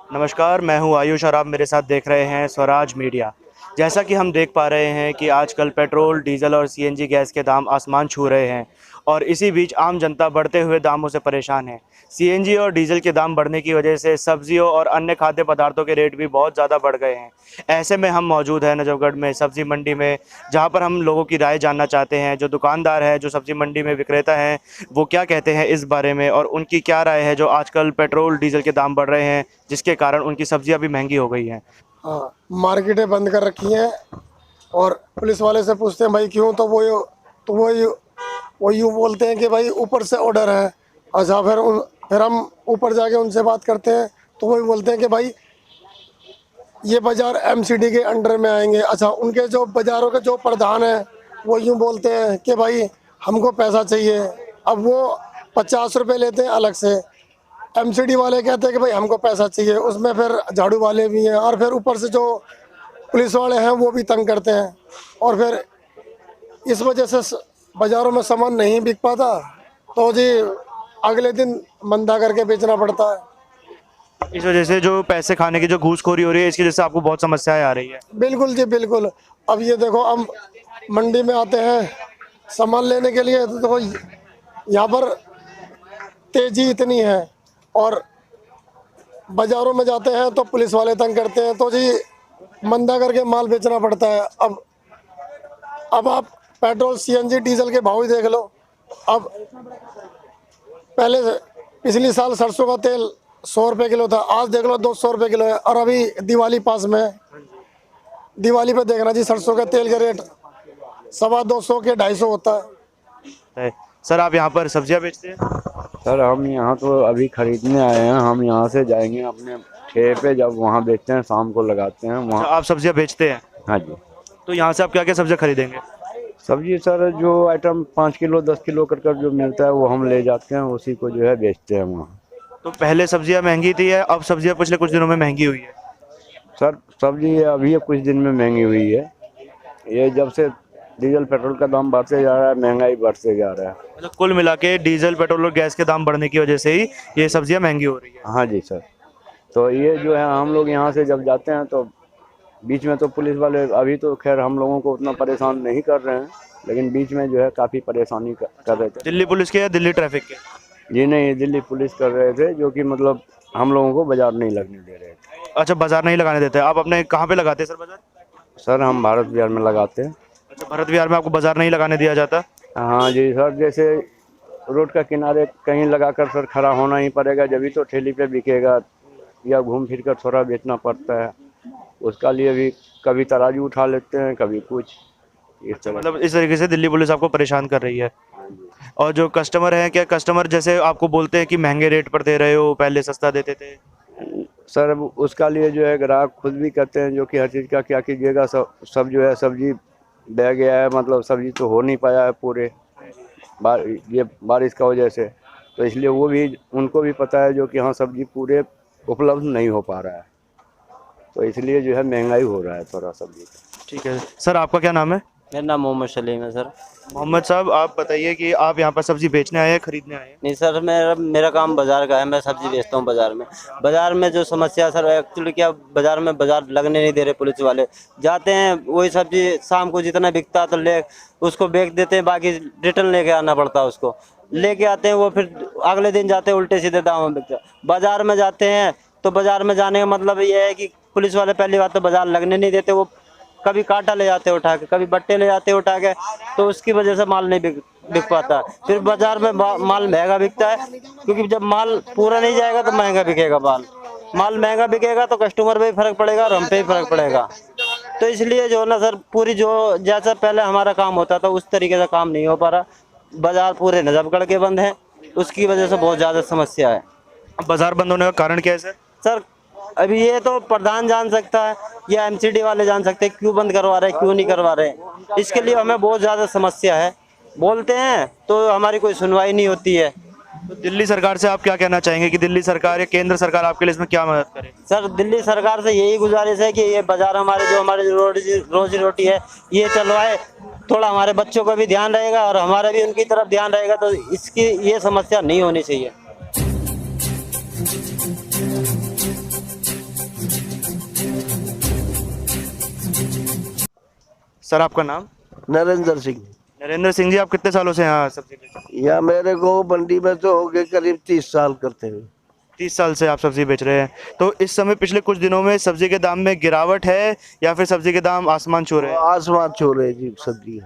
नमस्कार, मैं हूं आयुष और आप मेरे साथ देख रहे हैं स्वराज मीडिया। जैसा कि हम देख पा रहे हैं कि आजकल पेट्रोल, डीजल और सीएनजी गैस के दाम आसमान छू रहे हैं और इसी बीच आम जनता बढ़ते हुए दामों से परेशान है। सीएनजी और डीजल के दाम बढ़ने की वजह से सब्जियों और अन्य खाद्य पदार्थों के रेट भी बहुत ज़्यादा बढ़ गए हैं। ऐसे में हम मौजूद हैं नजफगढ़ में सब्जी मंडी में, जहां पर हम लोगों की राय जानना चाहते हैं। जो दुकानदार है, जो सब्जी मंडी में विक्रेता हैं, वो क्या कहते हैं इस बारे में और उनकी क्या राय है जो आजकल पेट्रोल डीजल के दाम बढ़ रहे हैं, जिसके कारण उनकी सब्जियां भी महंगी हो गई हैं। हाँ, मार्केटें बंद कर रखी हैं और पुलिस वाले से पूछते हैं भाई क्यों, तो वो यूँ बोलते हैं कि भाई ऊपर से ऑर्डर है। अच्छा, फिर हम ऊपर जाके उनसे बात करते हैं तो वही बोलते हैं कि भाई ये बाज़ार एमसीडी के अंडर में आएंगे। अच्छा, उनके जो बाज़ारों के जो प्रधान हैं वो यूँ बोलते हैं कि भाई हमको पैसा चाहिए। अब वो 50 रुपये लेते हैं अलग से, एमसीडी वाले कहते हैं कि भाई हमको पैसा चाहिए। उसमें फिर झाड़ू वाले भी हैं और फिर ऊपर से जो पुलिस वाले हैं वो भी तंग करते हैं और फिर इस वजह से बाज़ारों में सामान नहीं बिक पाता, तो जी अगले दिन मंदा करके बेचना पड़ता है। इस वजह से जो पैसे खाने की जो घूसखोरी हो रही है, इसकी वजह से आपको बहुत समस्याएं आ रही है। बिल्कुल जी, बिल्कुल। अब ये देखो, हम मंडी में आते हैं सामान लेने के लिए, तो देखो यहाँ पर तेजी इतनी है और बाज़ारों में जाते हैं तो पुलिस वाले तंग करते हैं, तो जी मंदा करके माल बेचना पड़ता है। अब आप पेट्रोल, सीएनजी, डीजल के भाव ही देख लो। अब पहले पिछली साल सरसों का तेल 100 रुपये किलो था, आज देख लो 200 रुपये किलो है। और अभी दिवाली पास में है, दिवाली पे देखना जी सरसों का तेल का रेट 250 के 250 होता है। सर, आप यहाँ पर सब्जियां बेचते हैं? सर, हम यहाँ तो अभी खरीदने आए हैं। हम यहाँ से जाएंगे अपने ठेले पे, जब वहाँ बेचते हैं शाम को लगाते हैं वहाँ। आप सब्जियां बेचते हैं? हाँ जी। तो यहाँ से आप क्या क्या सब्जियां खरीदेंगे? सब्जी सर, जो आइटम 5 किलो 10 किलो कर जो मिलता है वो हम ले जाते हैं, उसी को जो है बेचते हैं वहाँ। तो पहले सब्जियां महंगी थी है, अब सब्जियां पिछले कुछ दिनों में महंगी हुई है? सर, सब्जी अभी कुछ दिन में महंगी हुई है। ये जब से डीजल पेट्रोल का दाम बढ़ते जा रहा है, महंगाई बढ़ते जा रहा है। मतलब कुल मिला के डीजल, पेट्रोल और गैस के दाम बढ़ने की वजह से ही ये सब्जियां महंगी हो रही है। हाँ जी सर। तो ये जो है, हम लोग यहाँ से जब जाते हैं तो बीच में तो पुलिस वाले अभी तो खैर हम लोगों को उतना परेशान नहीं कर रहे हैं, लेकिन बीच में जो है काफ़ी परेशानी कर रहे थे। दिल्ली पुलिस के या दिल्ली ट्रैफिक के? जी नहीं, दिल्ली पुलिस कर रहे थे, जो कि मतलब हम लोगों को बाजार नहीं लगने दे रहे थे। अच्छा, बाजार नहीं लगाने देते। आप अपने कहाँ पे लगाते हैं सर बाजार? सर, हम भारत विहार में लगाते हैं। अच्छा, भारत विहार में आपको बाजार नहीं लगाने दिया जाता? हाँ जी सर, जैसे रोड का किनारे कहीं लगाकर सर खड़ा होना ही पड़ेगा, जब भी तो ठेली पे बिकेगा, या घूम फिर कर थोड़ा बेचना पड़ता है। उसका लिए भी कभी तराजू उठा लेते हैं, कभी कुछ इस तरह। मतलब इस तरीके से दिल्ली पुलिस आपको परेशान कर रही है। और जो कस्टमर हैं, क्या कस्टमर जैसे आपको बोलते हैं कि महंगे रेट पर दे रहे हो, पहले सस्ता देते थे? सर, अब उसका लिए जो है ग्राहक खुद भी कहते हैं, जो कि हर चीज़ का क्या कीजिएगा, सब जो है सब्जी बह गया है, मतलब सब्जी तो हो नहीं पाया है पूरे ये बारिश का वजह से। तो इसलिए वो भी, उनको भी पता है जो कि हाँ सब्जी पूरे उपलब्ध नहीं हो पा रहा है, तो इसलिए जो है महंगाई हो रहा है थोड़ा सब्जी का। ठीक है सर, आपका क्या नाम है? मेरा नाम मोहम्मद सलीम है सर। मोहम्मद साहब, आप बताइए कि आप यहाँ पर सब्जी बेचने आए हैं, खरीदने आए हैं? नहीं सर, मेरा काम बाज़ार का है। मैं सब्ज़ी बेचता हूँ बाज़ार में। बाज़ार में जो समस्या सर, एक्चुअली क्या, बाज़ार में बाज़ार लगने नहीं दे रहे पुलिस वाले। जाते हैं वही सब्ज़ी शाम को जितना बिकता है तो ले उसको बेच देते हैं, बाकी रिटर्न लेके आना पड़ता है। उसको लेके आते हैं, वो फिर अगले दिन जाते हैं उल्टे सीधे दाम में बिकता है। बाज़ार में जाते हैं तो बाज़ार में जाने का मतलब ये है कि पुलिस वाले पहली बात तो बाज़ार लगने नहीं देते। वो कभी कांटा ले जाते उठा के, कभी बट्टे ले जाते उठा के, तो उसकी वजह से माल नहीं बिक पाता। फिर बाजार में माल महंगा बिकता है, क्योंकि जब माल पूरा नहीं जाएगा तो महंगा बिकेगा। माल महंगा बिकेगा तो कस्टमर पे भी फर्क पड़ेगा और हम पे भी फर्क पड़ेगा। तो इसलिए जो ना सर, पूरी जो जैसा पहले हमारा काम होता था उस तरीके से काम नहीं हो पा रहा। बाजार पूरे नजफगढ़ के बंद हैं, उसकी वजह से बहुत ज़्यादा समस्या है। बाजार बंद होने का कारण क्या है सर? सर, अभी ये तो प्रधान जान सकता है या एमसीडी वाले जान सकते हैं क्यों बंद करवा रहे हैं, क्यों नहीं करवा रहे हैं। इसके लिए हमें बहुत ज़्यादा समस्या है। बोलते हैं तो हमारी कोई सुनवाई नहीं होती है। तो दिल्ली सरकार से आप क्या कहना चाहेंगे कि दिल्ली सरकार या केंद्र सरकार आपके लिए इसमें क्या मदद करे? सर, दिल्ली सरकार से यही गुजारिश है कि ये बाजार हमारे जो रोजी रोटी है ये चलवाए। थोड़ा हमारे बच्चों का भी ध्यान रहेगा और हमारा भी उनकी तरफ ध्यान रहेगा, तो इसकी ये समस्या नहीं होनी चाहिए। सर आपका नाम? नरेंद्र सिंह। नरेंद्र सिंह जी, आप कितने सालों से यहाँ सब्जी बेच रहे हैं? या मेरे को मंडी में तो हो गए करीब 30 साल करते हुए। 30 साल से आप सब्जी बेच रहे हैं। तो इस समय पिछले कुछ दिनों में सब्जी के दाम में गिरावट है या फिर सब्जी के दाम आसमान छू रहे हैं? आसमान छू रहे जी सब्जी।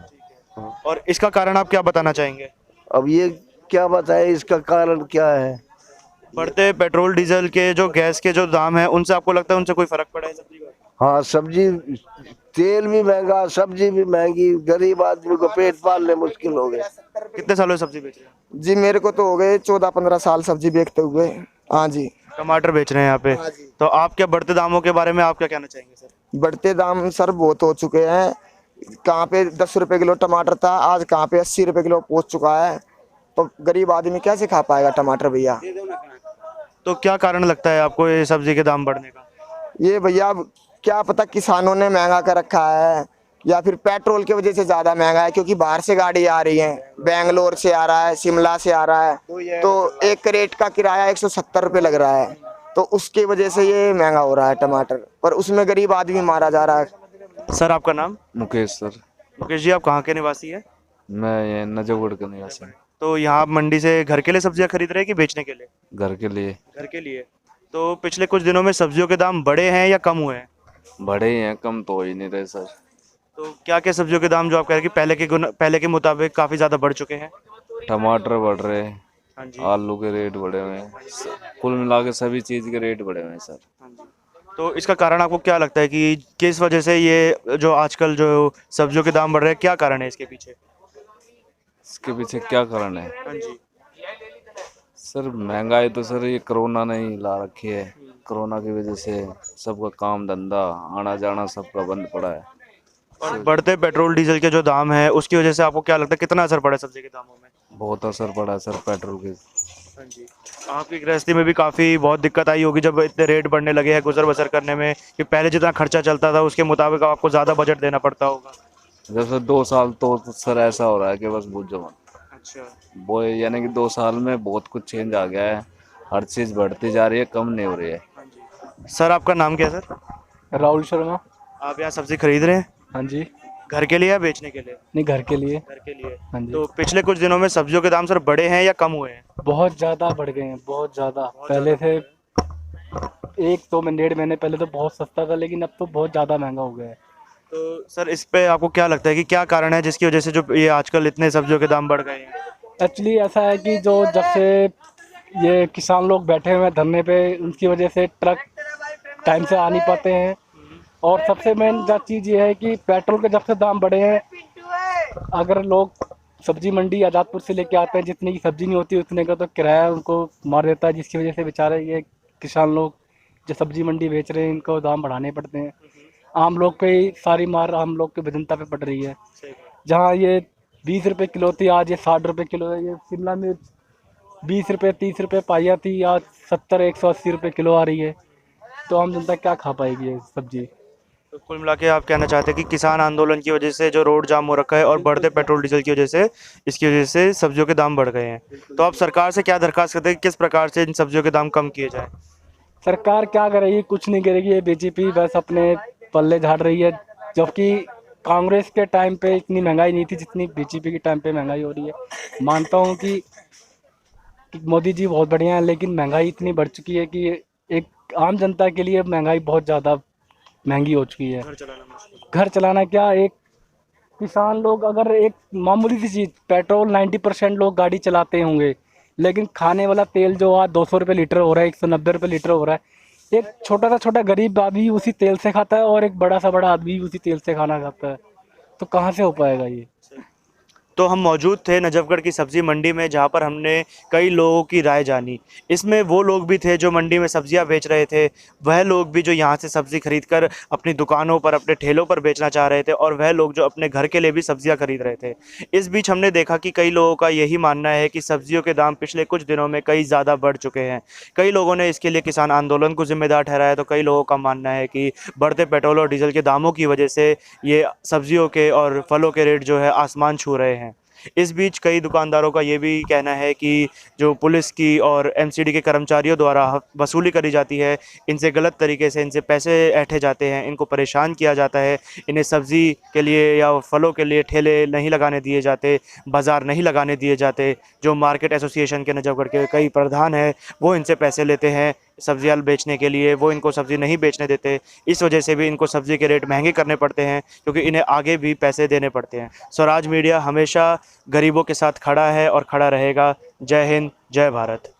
और इसका कारण आप क्या बताना चाहेंगे? अब ये क्या बताएं इसका कारण क्या है। बढ़ते पेट्रोल डीजल के जो गैस के जो दाम है, उनसे आपको लगता है उनसे कोई फर्क पड़ा है सब्जी का? हाँ, सब्जी तेल भी महंगा, सब्जी भी महंगी, गरीब आदमी को पेट पालने मुश्किल हो गए। कितने सालों से सब्जी बेच रहे हैं? जी मेरे को तो हो गए 14-15 साल सब्जी बेचते हुए। हाँ जी। टमाटर बेच रहे हैं यहाँ पे। तो आप क्या बढ़ते दामों के बारे में आप क्या कहना चाहेंगे सर? बढ़ते दाम सर बहुत हो चुके हैं। कहाँ पे 10 रुपए किलो टमाटर था, आज कहाँ पे 80 रुपए किलो पहुंच चुका है। तो गरीब आदमी कैसे खा पाएगा टमाटर भैया? तो क्या कारण लगता है आपको ये सब्जी के दाम बढ़ने का? ये भैया क्या पता किसानों ने महंगा कर रखा है या फिर पेट्रोल की वजह से ज्यादा महंगा है, क्योंकि बाहर से गाड़ी आ रही है, बेंगलोर से आ रहा है, शिमला से आ रहा है, तो एक क्रेट का किराया 170 रुपये लग रहा है। तो उसकी वजह से ये महंगा हो रहा है टमाटर, पर उसमें गरीब आदमी मारा जा रहा है। सर आपका नाम? मुकेश सर। मुकेश जी, आप कहाँ के निवासी हैं? मैं ये नजफगढ़ का निवासी हूँ। तो यहाँ आप मंडी से घर के लिए सब्जियाँ खरीद रहे हैं कि बेचने के लिए? घर के लिए। घर के लिए। तो पिछले कुछ दिनों में सब्जियों के दाम बढ़े हैं या कम हुए हैं? बढ़े ही हैं, कम तो हो ही नहीं रहे सर। तो क्या क्या सब्जियों के दाम जो आप कह रहे हैं कि पहले के मुताबिक काफ़ी ज़्यादा बढ़ चुके हैं? टमाटर बढ़ रहे हैं, हाँ जी। आलू के रेट बढ़े हुए हैं, कुल मिला के सभी चीज़ के रेट बढ़े हुए हैं सर। हाँ जी। तो इसका कारण आपको क्या लगता है कि किस वजह से ये जो आजकल जो सब्जियों के दाम बढ़ रहे हैं, क्या कारण है इसके पीछे? इसके पीछे क्या कारण है हाँ जी। सर? महंगाई तो सर ये कोरोना ने ही ला रखी है। कोरोना की वजह से सबका काम धंधा आना जाना सबका बंद पड़ा है। और बढ़ते पेट्रोल डीजल के जो दाम है उसकी वजह से आपको क्या लगता है कितना असर पड़ा है सब्जी के दामों में? बहुत असर पड़ा है सर पेट्रोल के। हाँ जी। आपकी गृहस्थी में भी काफ़ी बहुत दिक्कत आई होगी जब इतने रेट बढ़ने लगे हैं गुजर बसर करने में, कि पहले जितना खर्चा चलता था उसके मुताबिक आपको ज़्यादा बजट देना पड़ता होगा। जैसे 2 साल तो सर ऐसा हो रहा है कि बस पूछो मत। अच्छा। वो यानी कि 2 साल में बहुत कुछ चेंज आ गया है, हर चीज़ बढ़ती जा रही है, कम नहीं हो रही है। सर आपका नाम क्या है सर? राहुल शर्मा। आप यहाँ सब्जी खरीद रहे हैं? हाँ जी। घर के लिए या बेचने के लिए? नहीं, घर के लिए। घर के लिए। हाँ जी। तो पिछले कुछ दिनों में सब्जियों के दाम सर बढ़े हैं या कम हुए हैं? बहुत ज़्यादा बढ़ गए हैं, बहुत ज़्यादा। पहले थे 1-2 महीने 1.5 महीने पहले तो बहुत सस्ता था, लेकिन अब तो बहुत ज़्यादा महंगा हो गया है। तो सर इस पे आपको क्या लगता है कि क्या कारण है जिसकी वजह से जो ये आजकल इतने सब्जियों के दाम बढ़ गए हैं? एक्चुअली ऐसा है कि जो जब से ये किसान लोग बैठे हुए हैं धरने पे, उनकी वजह से ट्रक टाइम से आ नहीं पाते हैं। और सबसे मेन चीज़ ये है कि पेट्रोल के जब से दाम बढ़े हैं, अगर लोग सब्जी मंडी आज़ादपुर से लेके आते हैं, जितनी की सब्जी नहीं होती उतने का तो किराया उनको मार देता है, जिसकी वजह से बेचारे ये किसान लोग जो सब्जी मंडी बेच रहे हैं इनको दाम बढ़ाने पड़ते हैं। आम लोग पे ही सारी मार आम लोग की जनता पे पड़ रही है। जहाँ ये 20 रुपये किलो थी, आज ये 60 रुपये किलो है। ये शिमला मिर्च 20 रुपये 30 रुपये पाइया थी, आज 70-180 रुपये किलो आ रही है। तो आम जनता क्या खा पाएगी ये सब्जी? तो कुल मिला के आप कहना चाहते हैं कि किसान आंदोलन की वजह से जो रोड जाम हो रखा है और बढ़ते पेट्रोल डीजल की वजह से इसकी वजह से सब्जियों के दाम बढ़ गए हैं। तो आप सरकार से क्या दरखास्त करते हैं कि किस प्रकार से इन सब्जियों के दाम कम किए जाए? सरकार क्या करेगी? कुछ नहीं करेगी। ये बीजेपी बस अपने पल्ले झाड़ रही है, जबकि कांग्रेस के टाइम पे इतनी महंगाई नहीं थी जितनी बीजेपी के टाइम पे महंगाई हो रही है। मानता हूँ कि मोदी जी बहुत बढ़िया हैं, लेकिन महंगाई इतनी बढ़ चुकी है कि एक आम जनता के लिए महंगाई बहुत ज़्यादा महंगी हो चुकी है। घर चलाना क्या, एक किसान लोग अगर एक मामूली सी चीज़ पेट्रोल 90% लोग गाड़ी चलाते होंगे, लेकिन खाने वाला तेल जो आज 200 रुपये लीटर हो रहा है, 190 रुपये लीटर हो रहा है। एक छोटा सा छोटा गरीब आदमी उसी तेल से खाता है और एक बड़ा सा बड़ा आदमी उसी तेल से खाना खाता है। तो कहाँ से हो पाएगा ये? तो हम मौजूद थे नजफगढ़ की सब्ज़ी मंडी में, जहां पर हमने कई लोगों की राय जानी। इसमें वो लोग भी थे जो मंडी में सब्जियां बेच रहे थे, वह लोग भी जो यहां से सब्ज़ी खरीदकर अपनी दुकानों पर, अपने ठेलों पर बेचना चाह रहे थे, और वह लोग जो अपने घर के लिए भी सब्जियां खरीद रहे थे। इस बीच हमने देखा कि कई लोगों का यही मानना है कि सब्जियों के दाम पिछले कुछ दिनों में कई ज़्यादा बढ़ चुके हैं। कई लोगों ने इसके लिए किसान आंदोलन को जिम्मेदार ठहराया, तो कई लोगों का मानना है कि बढ़ते पेट्रोल और डीजल के दामों की वजह से ये सब्जियों के और फलों के रेट जो है आसमान छू रहे हैं। इस बीच कई दुकानदारों का ये भी कहना है कि जो पुलिस की और एमसीडी के कर्मचारियों द्वारा वसूली करी जाती है, इनसे गलत तरीके से इनसे पैसे ऐंठे जाते हैं, इनको परेशान किया जाता है, इन्हें सब्ज़ी के लिए या फलों के लिए ठेले नहीं लगाने दिए जाते, बाज़ार नहीं लगाने दिए जाते। जो मार्केट एसोसिएशन के नजफगढ़ के कई प्रधान हैं, वो इनसे पैसे लेते हैं सब्जियां बेचने के लिए, वो इनको सब्ज़ी नहीं बेचने देते। इस वजह से भी इनको सब्ज़ी के रेट महंगे करने पड़ते हैं, क्योंकि इन्हें आगे भी पैसे देने पड़ते हैं। स्वराज मीडिया हमेशा गरीबों के साथ खड़ा है और खड़ा रहेगा। जय हिंद, जय भारत।